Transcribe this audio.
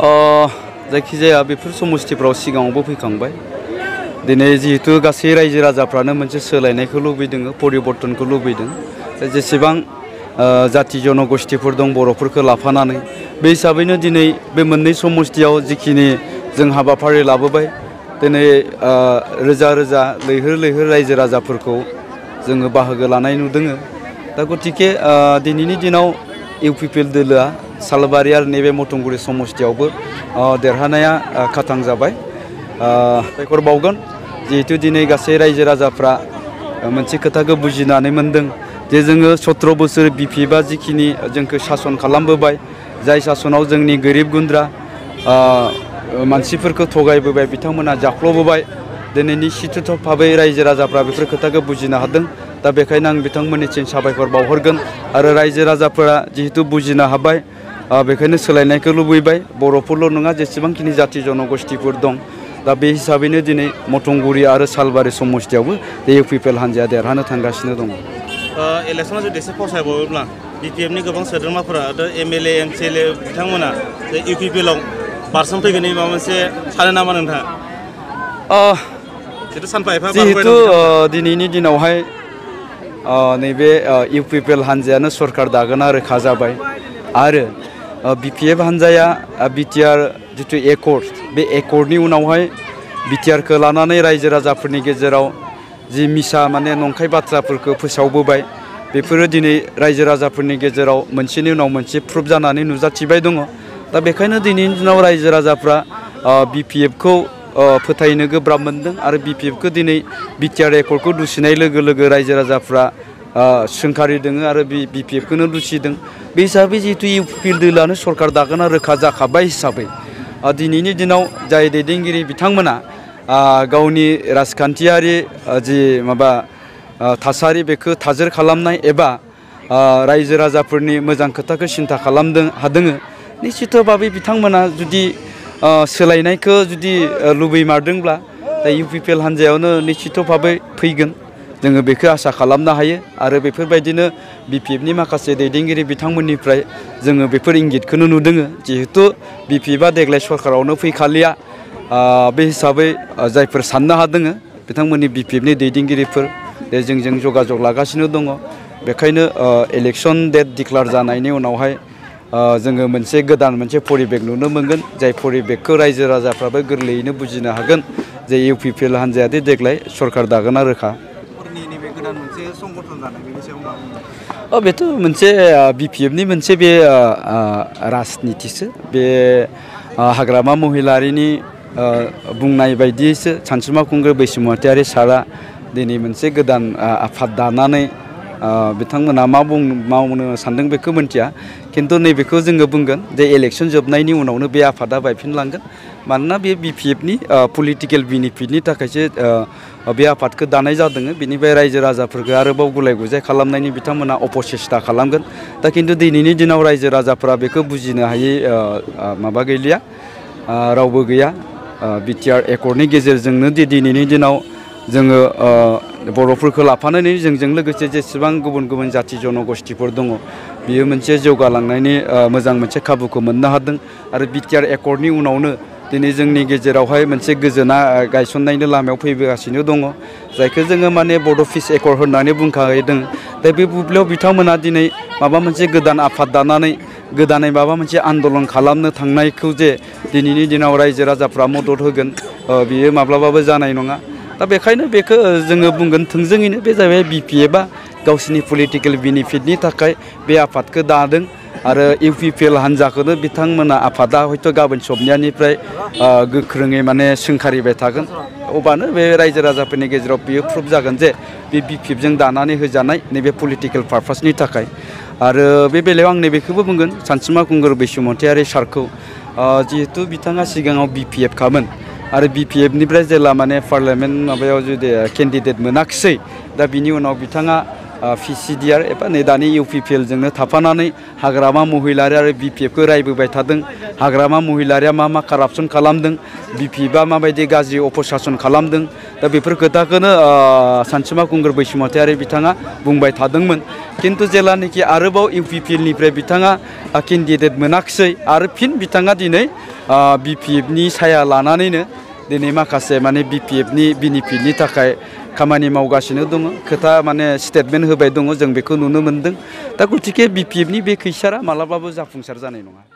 जायखिजाया बेफोर समस्थिफ्राव सिगाङावबो फैखांबाय दिनै जिहेतु गासै रायजो राजाफ्रानो मोनसे सोलायनायखौ लुबैदों परिबर्तनखौ लुबैदों जेसेबां जाति जनगोष्ठीफोर दं बर'फोरखौ लाफानानै बे हिसाबैनो दिनै बे मोननै समस्थियाव जिखिनि जों हाबाफारि लाबोबाय दिनै रोजा रोजा लैहोर लैहोर रायजो राजाफोरखौ जोङो बाहागो लानाय नुदों दा गतिके दिनैनि दिनाव इउपिपिएल दोलोआ सालबारि आरो नैबे मथंगुरि समस्थियावबो देरहानाया खाथां जाबाय साबायखर बावगोन जिहेतु दिनै गासै रायजो राजाफ्रा मोनसे खोथाखौ बुजिनानै मोनदों जे जोङो 17 बोसोर बिपिएफआ जिखिनि जोंखौ सासन खालामबोबाय जाय सासनाव जोंनि गोरिब गुन्द्रा मानसिफोरखौ थगायबोबाय बिथांमोना जाख्ल'बोबाय दिनै निश्चित भाबै रायजो राजाफ्रा बेफोर खोथाखौ बुजिनो हादों दा बेखायनो आं बिथांमोननिसिम साबायखर बावहरगोन आरो रायजो राजाफोरा जिहेतु बुजिनो हाबाय बेखायनो सोलायनायखौ लुबैबाय बर'फोरल' नङा जेसेबांखिनि जाति जनगोष्ठीफोर दं दा बे हिसाबैनो दिनै मथंगुरि आरो सालबारि समस्थियावबो इउपिपिएल हान्जाया देरहानो थांगासिनो दङ इलेक्सनाव जुदि एसे फसायबावोब्ला बिपिएफनि गोबां सोद्रोमाफोरा एमएलए एमसिएलए बिथांमोना इउपिपिएलआव बारसन फैगोन माबा मोनसे सानो नामा नोंथाङा जिहेतु दिनैनि दिनावहाय नैबे इउपिपिएल हान्जायानो सरकार दागोना रोखा जाबाय आरो बिपिएफ हान्जाया बिटिआर जितु एकर्ड बे एकर्डनि उनावहाय बिटिआरखौ लानानै रायजो राजाफोरनि गेजेराव जि मिसा माने नंखाय बाथ्राफोरखौ फोसावबोबाय बेफोरो दिनै रायजो राजाफोरनि गेजेराव मोनसेनि उनाव मोनसे प्रुफ जानानै नुजाथिबाय दङ दा बेखायनो दिनैनि दिनाव रायजो राजाफ्रा बिपिएफखौ फोथायनो गोब्राब मोनदों आरो बिपिएफखौ दिनै बिटिआर एकर्डखौ दुसिनाय लोगो लोगो रायजो राजाफ्रा सोंखारिदों आरो बिपिएफखौनो दुसिदों बे हिसाबै जिहेतु इउपिपिएल दोलोआनो सरकार दागोना रोखा जाखाबाय हिसाबै दिनैनि दिनाव जाय दैदेनगिरि बिथांमोना गावनि राजखान्थियारि जि माबा थासारि बेखौ थाजिर खालामनाय एबा रायजो राजाफोरनि मोजां खोथाखौ सिन्था खालामदों हादों निश्चित भाबै बिथांमोना जुदि सोलायनायखौ जुदि लुबैमारदोंब्ला दा इउपिपिएल हान्जायावनो निश्चित भाबै फैगोन जोङो बेखौ आसा खालामनो हायो आरो बेफोरबायदिनो बिपिएफनि माखासे दैदेनगिरि बिथांमोननिफ्राय जोङो बेफोर इंगितखौनो नुदों जिहेतु बिपिएफआ देग्लाय सरकारावनो फैखालिया बे हिसाबै जायफोर साननो हादों बिथांमोननि बिपिएफनि दैदेनगिरिफोर जोंजों जगाजग लागासिनो दङ बेखायनो इलेक्शन डेट डिक्लेयार जानायनि उनावहाय जोङो मोनसे गोदान मोनसे परिबेक नुनो मोनगोन जाय परिबेकखौ रायजो राजाफ्राबो गोरलैयैनो बुजिनो हागोन जे इउपिपिएल हान्जायादि देग्लाय सरकार दागोना रोखा बेथ' मोनसे बिपिएफनि मोनसे बे राजनितिसो बे हाग्रामा महिलारिनि बुंनाय बायदियैसो सानसुमा खुंगुर बैसोमुथियारि सारा दिनै मोनसे गोदान आफाद दानानै बिथांमोना मावनो सानदों बेखौ मिन्थिया किन्तु नैबेखौ जोङो बुंगोन जे इलेक्शन जोबनायनि उनावनो बे आफादा बायफिनलांगोन मानोना बे बिपिएफनि पलिटिकेल बेनिफिटनि थाखायसो बे आफादखौ दानाय जादों बेनिफ्राय रायजो राजाफोरखौ आरोबाव गुलाय गुजाय खालामनायनि बिथांमोना अपसेस्टा खालामगोन दा किन्तु दिनैनि दिनाव रायजो राजाफोरा बेखौ बुजिनो हायै माबा गैलिया रावबो गैया बिटिआर एकर्डनि गेजेरजोंनो दिनैनि दिनाव जोङो बर'फोरखौ लाफानानै जोंजों लोगोसे जेसेबां गुबुन गुबुन जाति जनगोष्ठीफोर दङ बियो मोनसे जौगालांनायनि मोजां मोनसे खाबुखौ मोननो हादों आरो बिटिआर एकर्डनि उनावनो दिनै जोंनि गेजेरावहाय मोनसे गोजोना गायसननायनि लामायाव फैगासिनो दङ जायखौ जोङो माने बड' पिस एकर्ड होननानै बुंखादों दा बे बुब्लियाव बिथांमोना दिनै माबा मोनसे गोदान आफाद दानानै गोदानै माबा मोनसे आन्दलन खालामनो थांनायखौ जे दिनैनि दिनाव रायजो राजाफ्रा मदद होगोन बियो माब्लाबाबो जानाय नङा दा बेखायनो बेखौ जोङो बुंगोन थोंजोङैनो बे जाबाय बिपिएफआ गावसिनि पलिटिकेल बेनिफिटनि थाखाय बे आफादखौ दादों आरो इउपिपिएल हान्जाखौनो बिथांमोना आफादा हयथ' गाबोन सबनियानिफ्राय गोख्रोङै माने सोंखारिबाय थागोन अब्लानो बे रायजो राजाफोरनि गेजेराव बियो प्रुफ जागोन जे बे बिपिएफजों दानानै होजानाय नैबे पलिटिकेल पारपासनि थाखाय आरो बे बेलायाव आं नैबेखौबो बुंगोन सानसुमा खुंगुर बैसोमुथियारि सारखौ जिहेतु बिथाङा सिगाङाव बिपिएफ खामोन आरो बिपिएफनिफ्राय जेला माने पार्लियामेन्ट माबायाव जुदि केन्डिडेट मोनाखिसै दा बिनि उनाव बिथाङा पिसिडिआर एबा नै दानि इउपिपिएलजोंनो थाफानानै हाग्रामा महिलारि आरो बिपिएफखौ रायबोबाय थादों हाग्रामा महिलारिया मा कारापसन खालामदों बिपिएफआ माबायदि गाज्रि अपसासन खालामदों दा बेफोर खोथाखौनो सानसुमा खुंगुर बैसोमुथियारि बिथाङा बुंबाय थादोंमोन किन्तु जेलानाखि आरोबाव इउपिपिएलनिफ्राय बिथाङा केन्डिडेट मोनाखिसै आरो फिन बिथाङा दिनै BPF-नि साया लानानैनो दिनै माखासे माने BPF-नि बेनिफिटनि थाखाय खामानि मावगासिनो दङ खोथा माने स्टेटमेन्ट होबाय दङ जों बेखौ नुनो मोनदों दा गतिके BPF-नि बे खैसारा मालाबाबो जाफुंसार जानाय नङा।